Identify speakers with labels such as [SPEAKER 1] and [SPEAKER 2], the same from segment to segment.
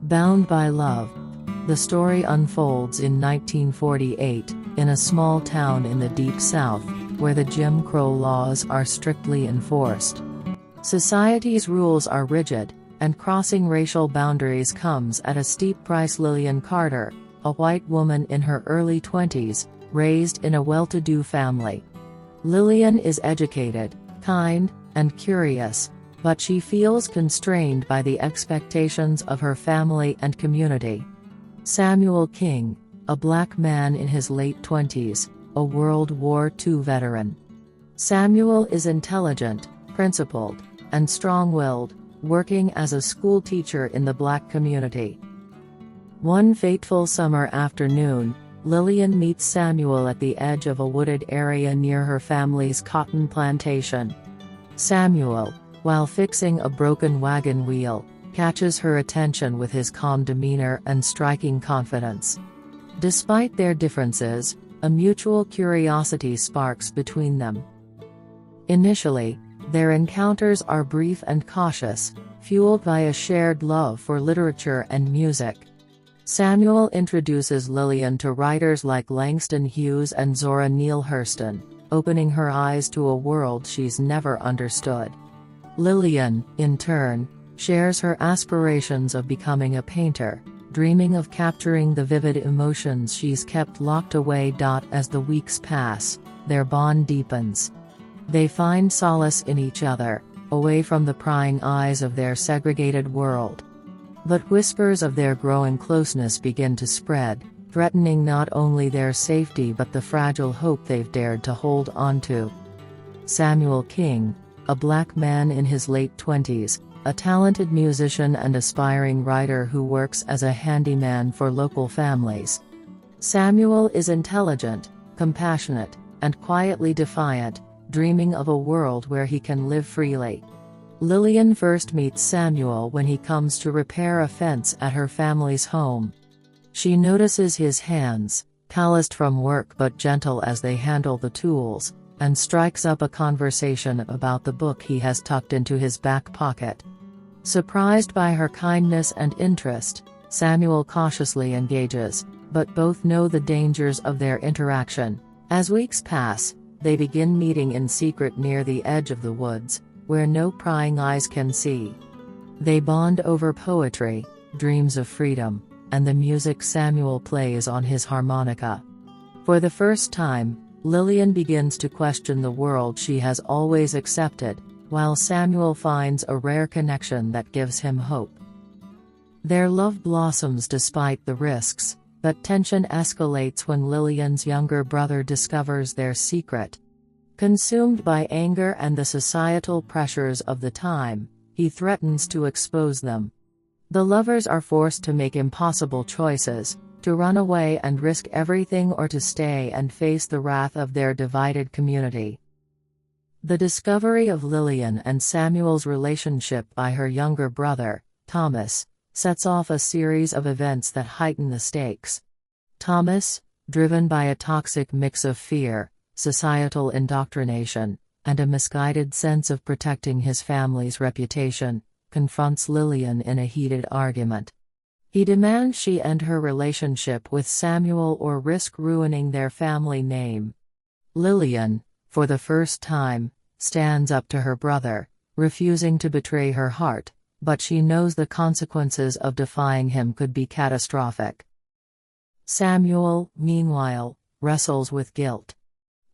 [SPEAKER 1] Bound by Love. The story unfolds in 1948, in a small town in the Deep South, where the Jim Crow laws are strictly enforced. Society's rules are rigid, and crossing racial boundaries comes at a steep price. Lillian Carter, a white woman in her early 20s, raised in a well-to-do family. Lillian is educated, kind, and curious, but she feels constrained by the expectations of her family and community. Samuel King, a black man in his late 20s, a World War II veteran. Samuel is intelligent, principled, and strong-willed, working as a school teacher in the black community. One fateful summer afternoon, Lillian meets Samuel at the edge of a wooded area near her family's cotton plantation. Samuel, while fixing a broken wagon wheel, catches her attention with his calm demeanor and striking confidence. Despite their differences, a mutual curiosity sparks between them. Initially, their encounters are brief and cautious, fueled by a shared love for literature and music. Samuel introduces Lillian to writers like Langston Hughes and Zora Neale Hurston, opening her eyes to a world she's never understood. Lillian, in turn, shares her aspirations of becoming a painter, dreaming of capturing the vivid emotions she's kept locked away. As the weeks pass, their bond deepens. They find solace in each other, away from the prying eyes of their segregated world. But whispers of their growing closeness begin to spread, threatening not only their safety but the fragile hope they've dared to hold onto. Samuel King, a black man in his late 20s, a talented musician and aspiring writer who works as a handyman for local families. Samuel is intelligent, compassionate, and quietly defiant, dreaming of a world where he can live freely. Lillian first meets Samuel when he comes to repair a fence at her family's home. She notices his hands, calloused from work but gentle as they handle the tools, and strikes up a conversation about the book he has tucked into his back pocket. Surprised by her kindness and interest, Samuel cautiously engages, but both know the dangers of their interaction. As weeks pass, they begin meeting in secret near the edge of the woods, where no prying eyes can see. They bond over poetry, dreams of freedom, and the music Samuel plays on his harmonica. For the first time, Lillian begins to question the world she has always accepted, while Samuel finds a rare connection that gives him hope. Their love blossoms despite the risks, but tension escalates when Lillian's younger brother discovers their secret. Consumed by anger and the societal pressures of the time, he threatens to expose them. The lovers are forced to make impossible choices, to run away and risk everything or to stay and face the wrath of their divided community. The discovery of Lillian and Samuel's relationship by her younger brother, Thomas, sets off a series of events that heighten the stakes. Thomas, driven by a toxic mix of fear, societal indoctrination, and a misguided sense of protecting his family's reputation, confronts Lillian in a heated argument. He demands she end her relationship with Samuel or risk ruining their family name. Lillian, for the first time, stands up to her brother, refusing to betray her heart, but she knows the consequences of defying him could be catastrophic. Samuel, meanwhile, wrestles with guilt.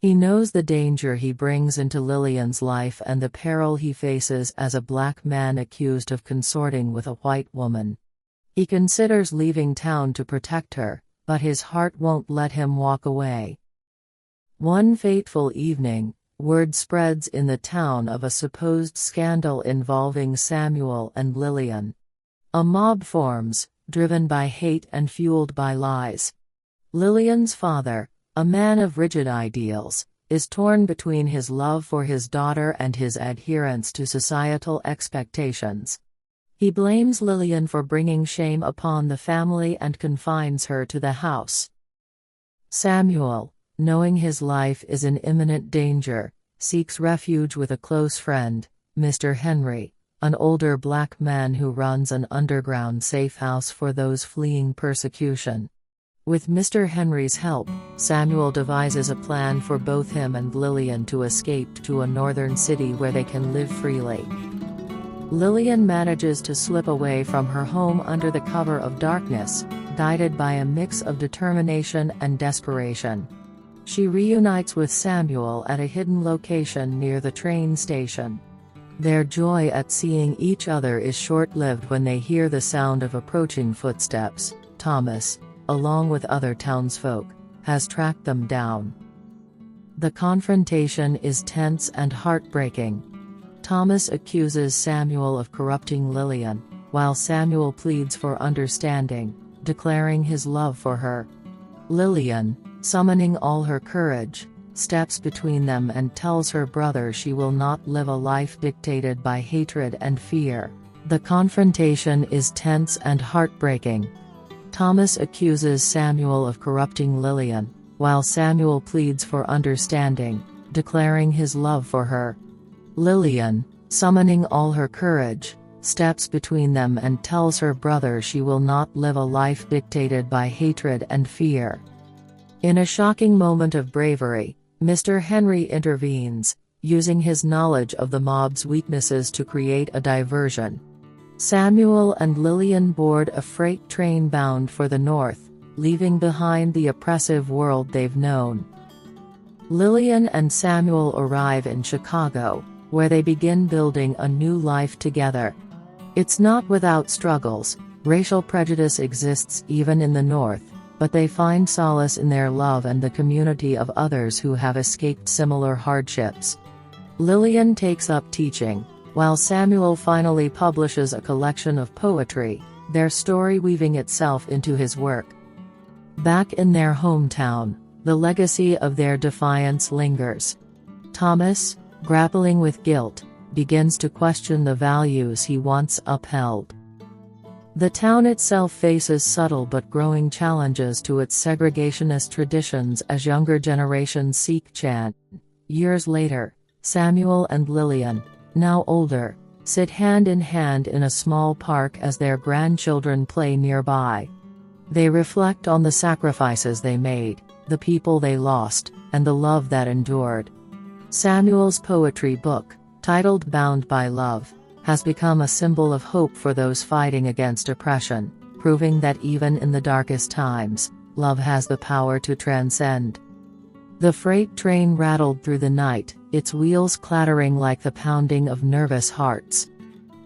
[SPEAKER 1] He knows the danger he brings into Lillian's life and the peril he faces as a black man accused of consorting with a white woman. He considers leaving town to protect her, but his heart won't let him walk away. One fateful evening, word spreads in the town of a supposed scandal involving Samuel and Lillian. A mob forms, driven by hate and fueled by lies. Lillian's father, a man of rigid ideals, is torn between his love for his daughter and his adherence to societal expectations. He blames Lillian for bringing shame upon the family and confines her to the house. Samuel, knowing his life is in imminent danger, seeks refuge with a close friend, Mr. Henry, an older black man who runs an underground safe house for those fleeing persecution. With Mr. Henry's help, Samuel devises a plan for both him and Lillian to escape to a northern city where they can live freely. Lillian manages to slip away from her home under the cover of darkness, guided by a mix of determination and desperation. She reunites with Samuel at a hidden location near the train station. Their joy at seeing each other is short-lived when they hear the sound of approaching footsteps. Thomas, along with other townsfolk, has tracked them down. The confrontation is tense and heartbreaking. Thomas accuses Samuel of corrupting Lillian, while Samuel pleads for understanding, declaring his love for her. Lillian, summoning all her courage, steps between them and tells her brother she will not live a life dictated by hatred and fear. The confrontation is tense and heartbreaking. Thomas accuses Samuel of corrupting Lillian, while Samuel pleads for understanding, declaring his love for her. Lillian, summoning all her courage, steps between them and tells her brother she will not live a life dictated by hatred and fear. In a shocking moment of bravery, Mr. Henry intervenes, using his knowledge of the mob's weaknesses to create a diversion. Samuel and Lillian board a freight train bound for the north, leaving behind the oppressive world they've known. Lillian and Samuel arrive in Chicago, where they begin building a new life together. It's not without struggles. Racial prejudice exists even in the North, but they find solace in their love and the community of others who have escaped similar hardships. Lillian takes up teaching, while Samuel finally publishes a collection of poetry, their story weaving itself into his work. Back in their hometown, the legacy of their defiance lingers. Thomas, grappling with guilt, begins to question the values he once upheld. The town itself faces subtle but growing challenges to its segregationist traditions as younger generations seek change. Years later, Samuel and Lillian, now older, sit hand in hand in a small park as their grandchildren play nearby. They reflect on the sacrifices they made, the people they lost, and the love that endured. Samuel's poetry book, titled Bound by Love, has become a symbol of hope for those fighting against oppression, proving that even in the darkest times, love has the power to transcend. The freight train rattled through the night, its wheels clattering like the pounding of nervous hearts.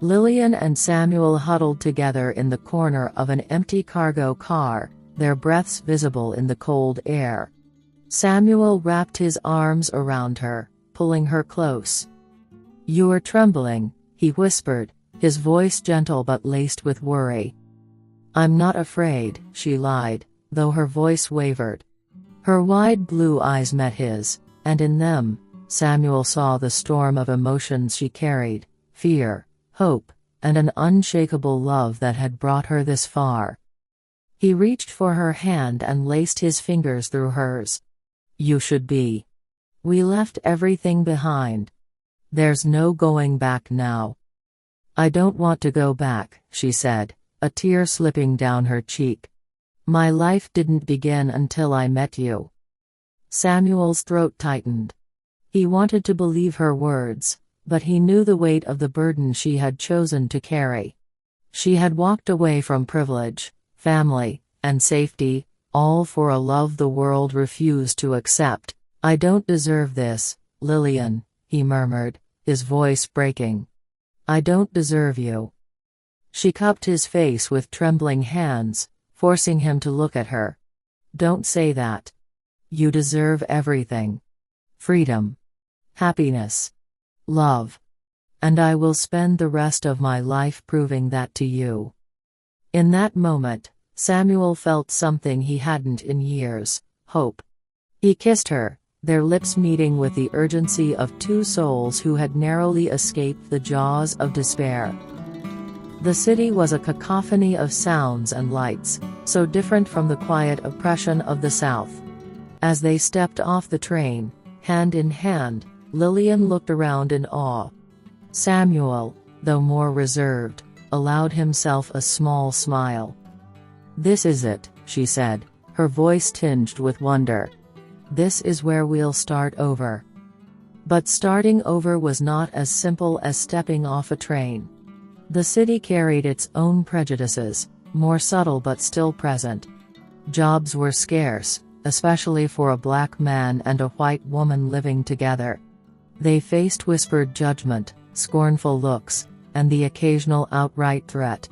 [SPEAKER 1] Lillian and Samuel huddled together in the corner of an empty cargo car, their breaths visible in the cold air. Samuel wrapped his arms around her, pulling her close. "You are trembling," he whispered, his voice gentle but laced with worry. "I'm not afraid," she lied, though her voice wavered. Her wide blue eyes met his, and in them, Samuel saw the storm of emotions she carried: fear, hope, and an unshakable love that had brought her this far. He reached for her hand and laced his fingers through hers. "You should be. We left everything behind. There's no going back now." "I don't want to go back," she said, a tear slipping down her cheek. "My life didn't begin until I met you." Samuel's throat tightened. He wanted to believe her words, but he knew the weight of the burden she had chosen to carry. She had walked away from privilege, family, and safety, all for a love the world refused to accept. "I don't deserve this, Lillian," he murmured, his voice breaking. "I don't deserve you." She cupped his face with trembling hands, forcing him to look at her. "Don't say that. You deserve everything. Freedom. Happiness. Love. And I will spend the rest of my life proving that to you." In that moment, Samuel felt something he hadn't in years: hope. He kissed her, their lips meeting with the urgency of two souls who had narrowly escaped the jaws of despair. The city was a cacophony of sounds and lights, so different from the quiet oppression of the South. As they stepped off the train, hand in hand, Lillian looked around in awe. Samuel, though more reserved, allowed himself a small smile. "This is it," she said, her voice tinged with wonder. "This is where we'll start over." But starting over was not as simple as stepping off a train. The city carried its own prejudices, more subtle but still present. Jobs were scarce, especially for a black man and a white woman living together. They faced whispered judgment, scornful looks, and the occasional outright threat.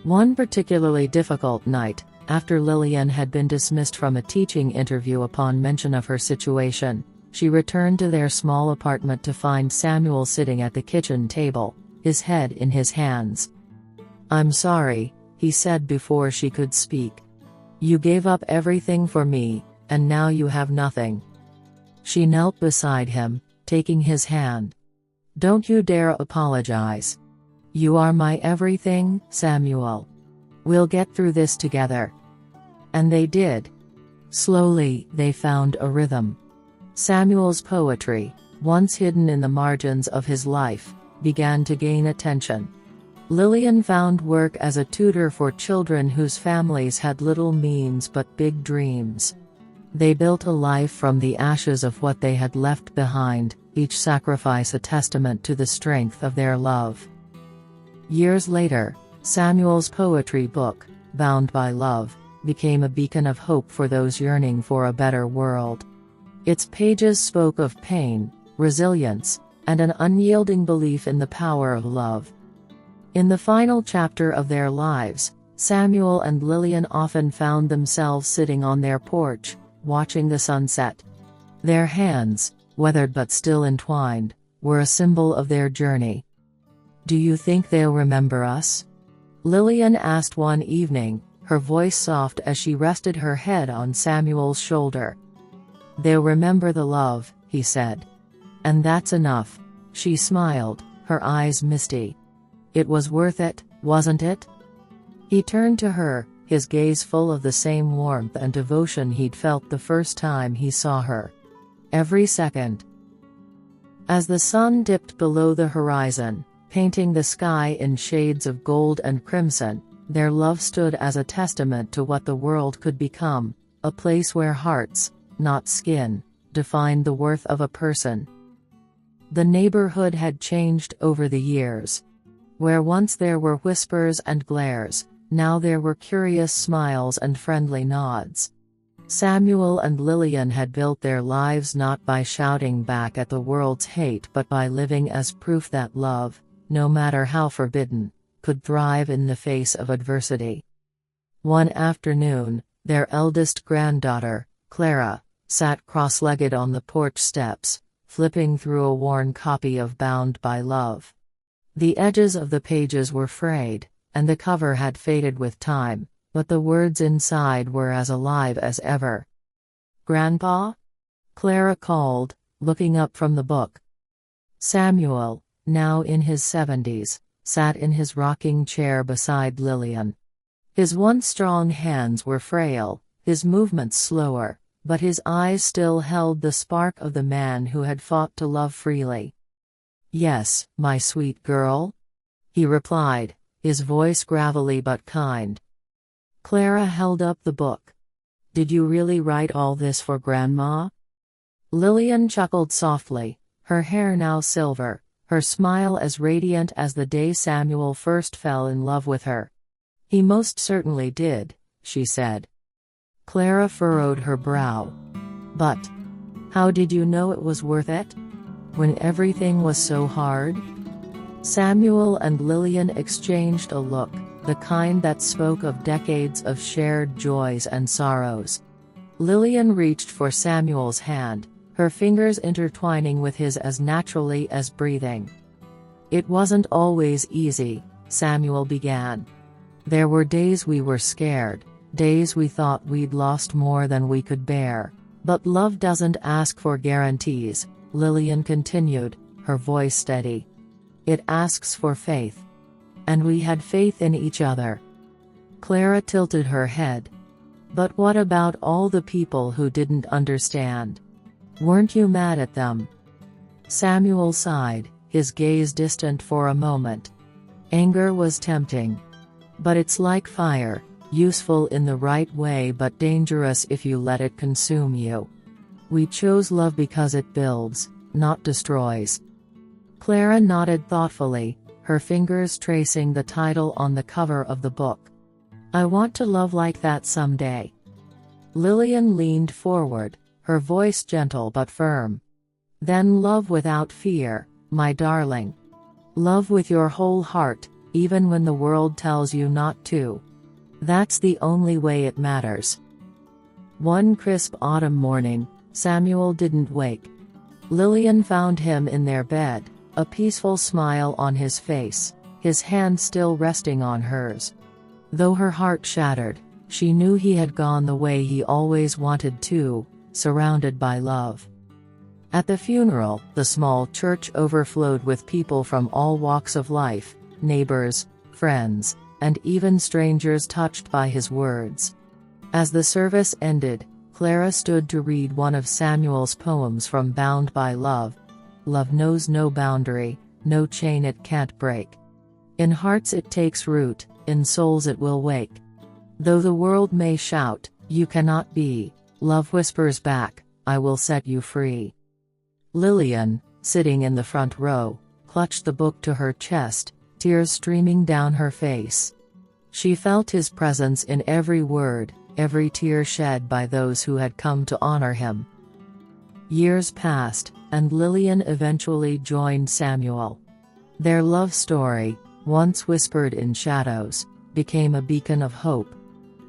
[SPEAKER 1] One particularly difficult night, after Lillian had been dismissed from a teaching interview upon mention of her situation, she returned to their small apartment to find Samuel sitting at the kitchen table, his head in his hands. "I'm sorry," he said before she could speak. "You gave up everything for me, and now you have nothing." She knelt beside him, taking his hand. "Don't you dare apologize. You are my everything, Samuel. We'll get through this together." And they did. Slowly, they found a rhythm. Samuel's poetry, once hidden in the margins of his life, began to gain attention. Lillian found work as a tutor for children whose families had little means but big dreams. They built a life from the ashes of what they had left behind, each sacrifice a testament to the strength of their love. Years later, Samuel's poetry book, Bound by Love, became a beacon of hope for those yearning for a better world. Its pages spoke of pain, resilience, and an unyielding belief in the power of love. In the final chapter of their lives, Samuel and Lillian often found themselves sitting on their porch, watching the sunset. Their hands, weathered but still entwined, were a symbol of their journey. "Do you think they'll remember us?" Lillian asked one evening, her voice soft as she rested her head on Samuel's shoulder. "They'll remember the love," he said. "And that's enough." She smiled, her eyes misty. "It was worth it, wasn't it?" He turned to her, his gaze full of the same warmth and devotion he'd felt the first time he saw her. "Every second." As the sun dipped below the horizon, painting the sky in shades of gold and crimson, their love stood as a testament to what the world could become, a place where hearts, not skin, defined the worth of a person. The neighborhood had changed over the years. Where once there were whispers and glares, now there were curious smiles and friendly nods. Samuel and Lillian had built their lives not by shouting back at the world's hate but by living as proof that love, no matter how forbidden, could thrive in the face of adversity. One afternoon, their eldest granddaughter, Clara, sat cross-legged on the porch steps, flipping through a worn copy of Bound by Love. The edges of the pages were frayed, and the cover had faded with time, but the words inside were as alive as ever. "Grandpa?" Clara called, looking up from the book. Samuel, now in his 70s, sat in his rocking chair beside Lillian. His once strong hands were frail, his movements slower, but his eyes still held the spark of the man who had fought to love freely. "Yes, my sweet girl," he replied, his voice gravelly but kind. Clara held up the book. "Did you really write all this for Grandma?" Lillian chuckled softly, her hair now silver, her smile as radiant as the day Samuel first fell in love with her. "He most certainly did," she said. Clara furrowed her brow. "But how did you know it was worth it? When everything was so hard?" Samuel and Lillian exchanged a look, the kind that spoke of decades of shared joys and sorrows. Lillian reached for Samuel's hand, her fingers intertwining with his as naturally as breathing. "It wasn't always easy," Samuel began. "There were days we were scared, days we thought we'd lost more than we could bear. But love doesn't ask for guarantees," Lillian continued, her voice steady. "It asks for faith. And we had faith in each other." Clara tilted her head. "But what about all the people who didn't understand? Weren't you mad at them?" Samuel sighed, his gaze distant for a moment. Anger was tempting. But it's like fire, useful in the right way but dangerous if you let it consume you. We chose love because it builds, not destroys. Clara nodded thoughtfully, her fingers tracing the title on the cover of the book. I want to love like that someday. Lillian leaned forward, her voice gentle but firm. Then love without fear, my darling. Love with your whole heart, even when the world tells you not to. That's the only way it matters. One crisp autumn morning, Samuel didn't wake. Lillian found him in their bed, a peaceful smile on his face, his hand still resting on hers. Though her heart shattered, she knew he had gone the way he always wanted to, surrounded by love. At the funeral, the small church overflowed with people from all walks of life, neighbors, friends, and even strangers touched by his words. As the service ended, Clara stood to read one of Samuel's poems from Bound by Love. Love knows no boundary, no chain it can't break. In hearts it takes root, in souls it will wake. Though the world may shout, you cannot be, love whispers back, I will set you free. Lillian, sitting in the front row, clutched the book to her chest, tears streaming down her face. She felt his presence in every word, every tear shed by those who had come to honor him. Years passed, and Lillian eventually joined Samuel. Their love story, once whispered in shadows, became a beacon of hope.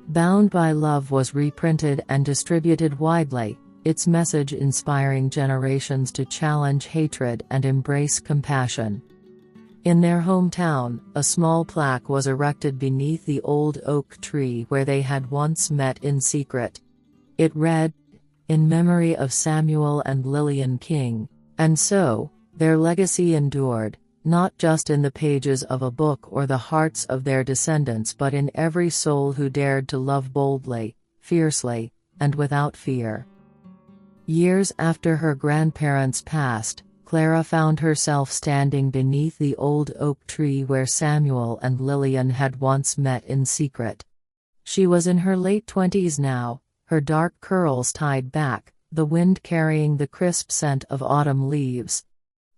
[SPEAKER 1] Bound by Love was reprinted and distributed widely, its message inspiring generations to challenge hatred and embrace compassion. In their hometown, a small plaque was erected beneath the old oak tree where they had once met in secret. It read, "In memory of Samuel and Lillian King," and so, their legacy endured, not just in the pages of a book or the hearts of their descendants but in every soul who dared to love boldly, fiercely, and without fear. Years after her grandparents passed, Clara found herself standing beneath the old oak tree where Samuel and Lillian had once met in secret. She was in her late 20s now, her dark curls tied back, the wind carrying the crisp scent of autumn leaves.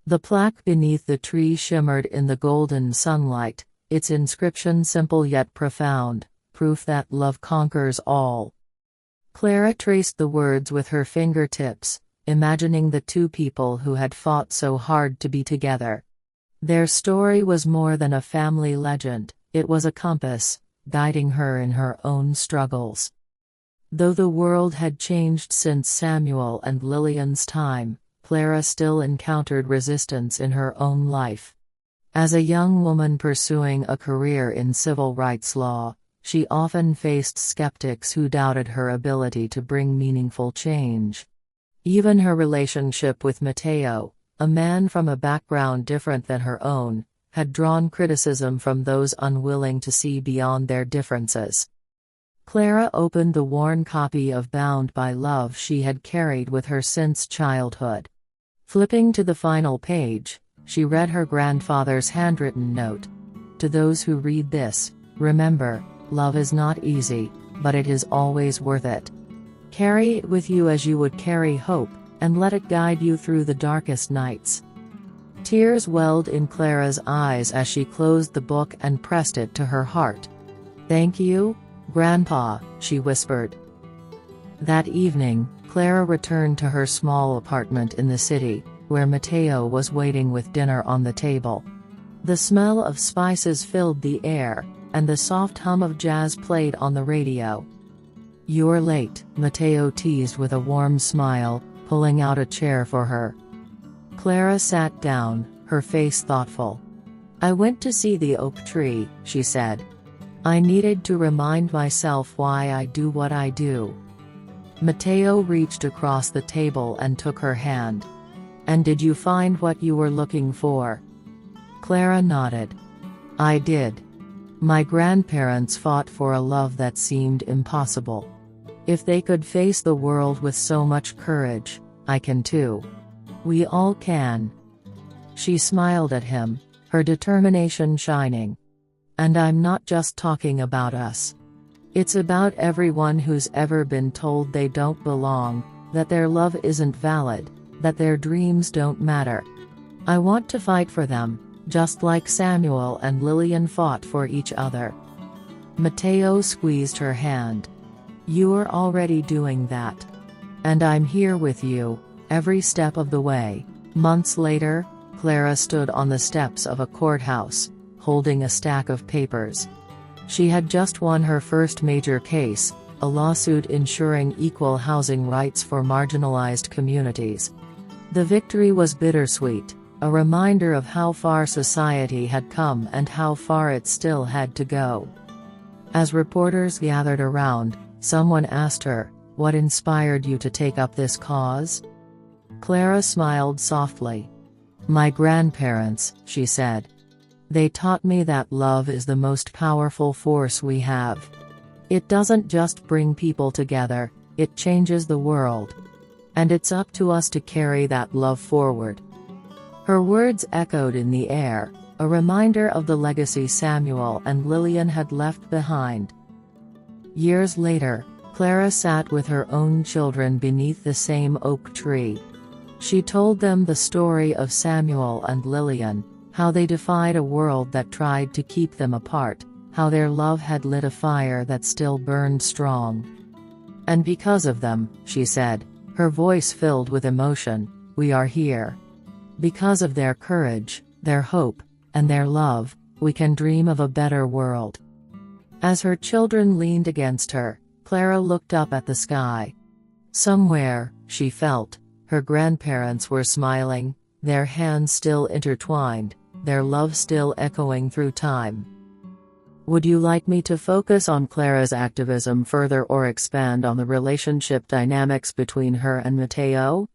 [SPEAKER 1] The plaque beneath the tree shimmered in the golden sunlight, its inscription simple yet profound, proof that love conquers all. Clara traced the words with her fingertips, imagining the two people who had fought so hard to be together. Their story was more than a family legend, it was a compass, guiding her in her own struggles. Though the world had changed since Samuel and Lillian's time, Clara still encountered resistance in her own life. As a young woman pursuing a career in civil rights law, she often faced skeptics who doubted her ability to bring meaningful change. Even her relationship with Matteo, a man from a background different than her own, had drawn criticism from those unwilling to see beyond their differences. Clara opened the worn copy of Bound by Love she had carried with her since childhood. Flipping to the final page, she read her grandfather's handwritten note. To those who read this, remember, love is not easy, but it is always worth it. Carry it with you as you would carry hope, and let it guide you through the darkest nights. Tears welled in Clara's eyes as she closed the book and pressed it to her heart. "Thank you, Grandpa," she whispered. That evening, Clara returned to her small apartment in the city, where Matteo was waiting with dinner on the table. The smell of spices filled the air, and the soft hum of jazz played on the radio. "You're late," Matteo teased with a warm smile, pulling out a chair for her. Clara sat down, her face thoughtful. "I went to see the oak tree," she said. "I needed to remind myself why I do what I do." Matteo reached across the table and took her hand. "And did you find what you were looking for?" Clara nodded. "I did. My grandparents fought for a love that seemed impossible. If they could face the world with so much courage, I can too. We all can." She smiled at him, her determination shining. "And I'm not just talking about us. It's about everyone who's ever been told they don't belong, that their love isn't valid, that their dreams don't matter. I want to fight for them, just like Samuel and Lillian fought for each other." Mateo squeezed her hand. "You're already doing that. And I'm here with you, every step of the way." Months later, Clara stood on the steps of a courthouse, holding a stack of papers. She had just won her first major case, a lawsuit ensuring equal housing rights for marginalized communities. The victory was bittersweet, a reminder of how far society had come and how far it still had to go. As reporters gathered around, someone asked her, "What inspired you to take up this cause?" Clara smiled softly. "My grandparents," she said. "They taught me that love is the most powerful force we have. It doesn't just bring people together, it changes the world. And it's up to us to carry that love forward." Her words echoed in the air, a reminder of the legacy Samuel and Lillian had left behind. Years later, Clara sat with her own children beneath the same oak tree. She told them the story of Samuel and Lillian, how they defied a world that tried to keep them apart, how their love had lit a fire that still burned strong. "And because of them," she said, her voice filled with emotion, "we are here. Because of their courage, their hope, and their love, we can dream of a better world." As her children leaned against her, Clara looked up at the sky. Somewhere, she felt, her grandparents were smiling, their hands still intertwined, their love still echoing through time. Would you like me to focus on Clara's activism further or expand on the relationship dynamics between her and Mateo?